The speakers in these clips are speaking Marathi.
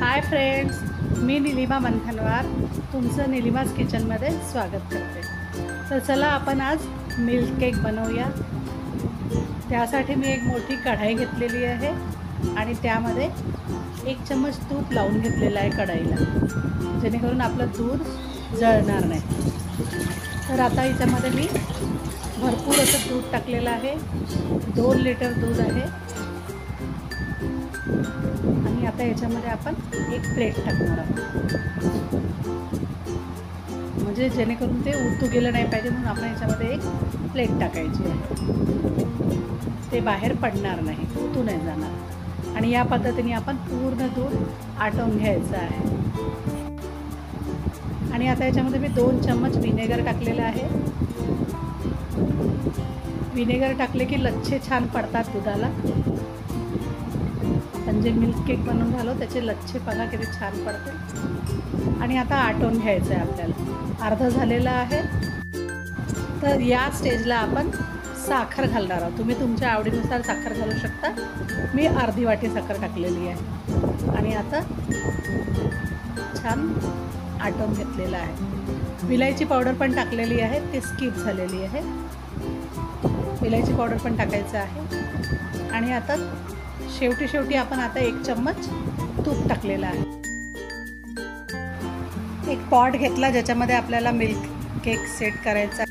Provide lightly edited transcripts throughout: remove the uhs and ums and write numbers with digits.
हाय फ्रेंड्स, मी निलिमा मंथनवार तुमचं निलिमाज किचनमध्ये स्वागत करते। तर चला आपण आज मिल्क केक बनवूया। त्यासाठी मी एक मोठी कढाई घेतलेली आहे आणि त्यामध्ये 1 चम्मच तूप लावून घेतलेलं आहे कढाईला, जेणेकरून आपलं दूध जळणार नाही। तर आता याच्यामध्ये मी भरपूर असं दूध टाकलेलं आहे, 2 लिटर दूध आहे। आणि आता याच्यामध्ये आपण एक प्लेट टाकणार आहोत, म्हणजे जेणेकरून ते उतू गेलं नाही पाहिजे, म्हणून आपण याच्यामध्ये एक प्लेट टाकायची आहे। ते बाहेर पडणार नाही, उतू नाही जाणार। आणि या पद्धतीने आपण पूर्ण दूध आटवून घ्यायचं आहे। आणि आता याच्यामध्ये मी 2 चम्मच विनेगर टाकलेलं आहे। विनेगर टाकले की लच्छे छान पडतात दुधाला। आपण जे मिल्क केक बनवून झालो त्याचे लच्छे बघा किती छान पडते। आणि आता आटवून घ्यायचं आहे आपल्याला। अर्धा झालेला आहे, तर या स्टेजला आपण साखर घालणार आहोत। तुम्ही तुमच्या आवडीनुसार साखर घालू शकता। मी अर्धी वाटी साखर टाकलेली आहे आणि आता छान आटवून घेतलेलं आहे। विलायची पावडर पण टाकलेली आहे, ती स्किप झालेली आहे। विलायची पावडर पण टाकायचं आहे। आणि आता शेवटी आपण आता 1 चम्मच तूप टाकलेलं आहे। एक पॉट घेतला ज्याच्यामध्ये आपल्याला मिल्क केक सेट करायचा,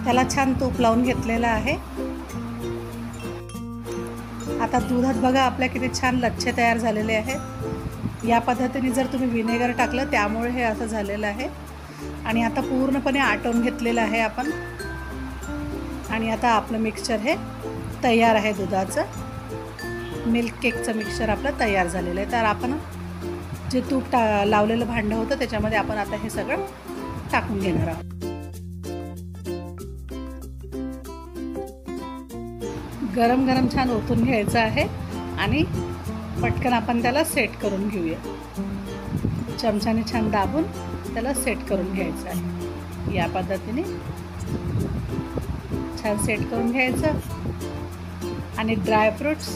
त्याला छान तूप लावून घेतलेलं आहे। आता दुधात बघा आपल्या किती छान लच्छे तयार झालेले आहेत। या पद्धतीने जर तुम्ही विनेगर टाकलं त्यामुळे हे असं झालेलं आहे। आणि आता पूर्णपणे आटवून घेतलेलं आहे आपण। आणि आता आपलं मिक्सचर हे तयार आहे। दुधाचं मिल्क केकचं मिक्सचर आपलं तयार झालेलं आहे। तर आपण जे तूप लावलेलं भांडं होतं त्याच्यामध्ये आपण आता हे सगळं टाकून घेणार आहोत। गरम गरम छान ओतून घ्यायचं आहे आणि पटकन आपण त्याला सेट करून घेऊया। चमच्याने छान दाबून त्याला सेट करून घ्यायचं आहे। या पद्धतीने छान सेट करून घ्यायचं आणि ड्रायफ्रूट्स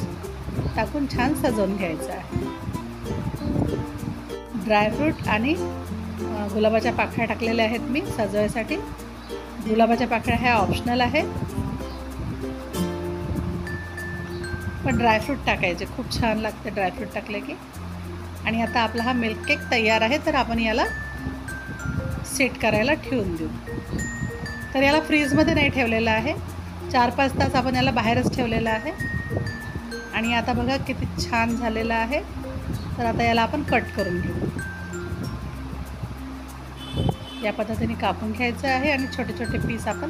टाकून छान सजवून घ्यायचं आहे। ड्रायफ्रूट आणि गुलाबाच्या पाकळ्या टाकलेल्या आहेत मी सजवायसाठी। गुलाबाच्या पाकळ्या ह्या ऑप्शनल आहे, पण ड्रायफ्रूट टाकायचे, खूप छान लागते ड्रायफ्रूट टाकले की। आणि आता आपला हा मिल्क केक तयार आहे, तर आपण याला सेट करायला ठेवून देऊ। तर याला फ्रीजमध्ये नाही ठेवलेलं आहे, 4-5 तास आपण याला बाहेरच ठेवलेलं आहे। आणि आता बघा किती छान झालेलं आहे। तर आता याला आपण कट करून घेऊ। या पद्धतीने कापून घ्यायचं आहे आणि छोटे छोटे पीस आपण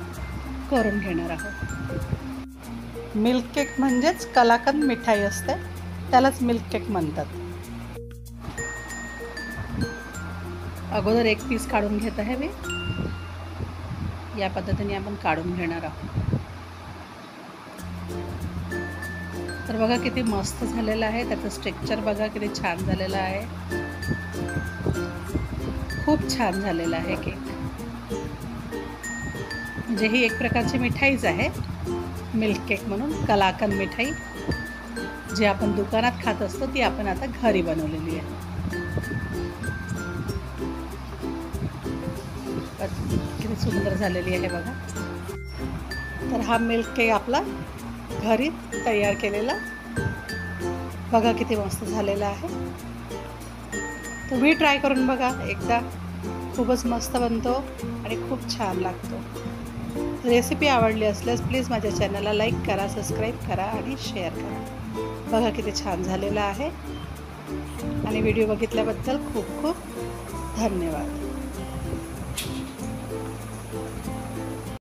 करून घेणार आहोत। मिल्क केक म्हणजेच कलाकंद मिठाई असते, त्यालाच मिल्क केक म्हणतात। अगोदर एक पीस काढून घेत आहे मी। या पद्धतीने आपण काढून घेणार आहोत। तर बघा किती मस्त झालेलं आहे, त्याचं स्ट्रक्चर बघा किती छान झालेलं आहे। खूप छान झालेलं आहे केक, म्हणजे ही एक प्रकारची मिठाईच आहे मिल्क केक म्हणून। कलाकंद मिठाई जी आपण दुकानात खात असतो ती आपण आता घरी बनवलेली आहे। किती सुंदर झालेली आहे बघा। तर हा मिल्क केक आपला घरी तयार केलेला बघा किती मस्त झालेला आहे। तुम्ही ट्राय करून बघा एकदा, खूपच मस्त बनतो आणि खूप छान लागतो। रेसिपी आवडली असल्यास प्लीज माझ्या चॅनलला लाईक करा, सबस्क्राईब करा आणि शेअर करा। बघा किती छान झालेला आहे। आणि व्हिडिओ बघितल्याबद्दल खूप खूप धन्यवाद।